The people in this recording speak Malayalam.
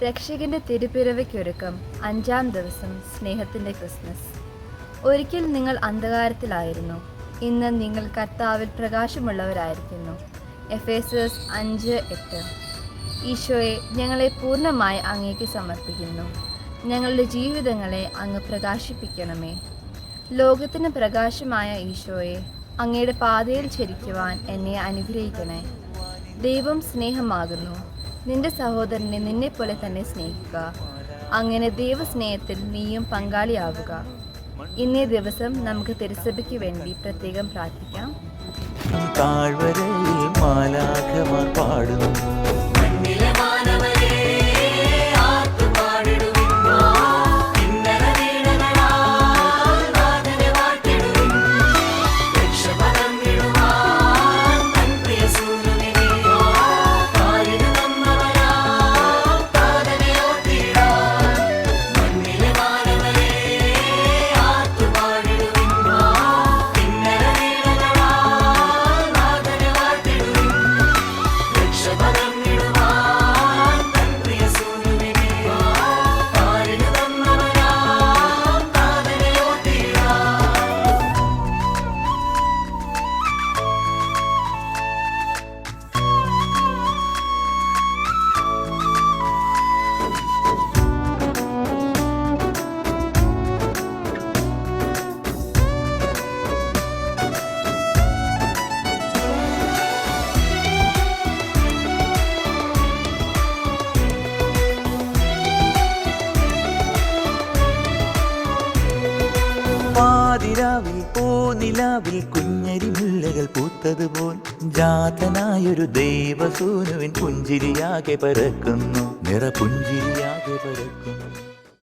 രക്ഷകന്റെ തിരുപ്പിറവിക്കൊരുക്കം 5-ാം ദിവസം സ്നേഹത്തിന്റെ ക്രിസ്മസ്. ഒരിക്കൽ നിങ്ങൾ അന്ധകാരത്തിലായിരുന്നു, ഇന്ന് നിങ്ങൾ കർത്താവിൽ പ്രകാശമുള്ളവരായിരിക്കുന്നു. എഫേസ്യസ് 5:8. ഈശോയെ, ഞങ്ങളെ പൂർണ്ണമായി അങ്ങേക്ക് സമർപ്പിക്കുന്നു. ഞങ്ങളുടെ ജീവിതങ്ങളെ അങ്ങ് പ്രകാശിപ്പിക്കണമേ. ലോകത്തിന് പ്രകാശമായ ഈശോയെ, അങ്ങയുടെ പാതയിൽ ചരിക്കുവാൻ എന്നെ അനുഗ്രഹിക്കണേ. ദൈവം സ്നേഹമാകുന്നു. നിന്റെ സഹോദരനെ നിന്നെപ്പോലെ തന്നെ സ്നേഹിക്കുക. അങ്ങനെ ദൈവസ്നേഹത്തിൽ നീയും പങ്കാളിയാവുക. ഇന്നേ ദിവസം നമുക്ക് തിരുസഭയ്ക്ക് വേണ്ടി പ്രത്യേകം പ്രാർത്ഥിക്കാം. താഴ്വരയിൽ മാലാഖമാർ പാടുന്നു, പാതിരാവിൽ പൂനിലാവിൽ കുഞ്ഞരിമുല്ലകൾ പൂത്തതുപോൽ ജാതനായൊരു ദേവസൂനുവിൻ പുഞ്ചിരിയാകെ പരക്കുന്നു, നിറപുഞ്ചിരിയാകെ പരക്കുന്നു.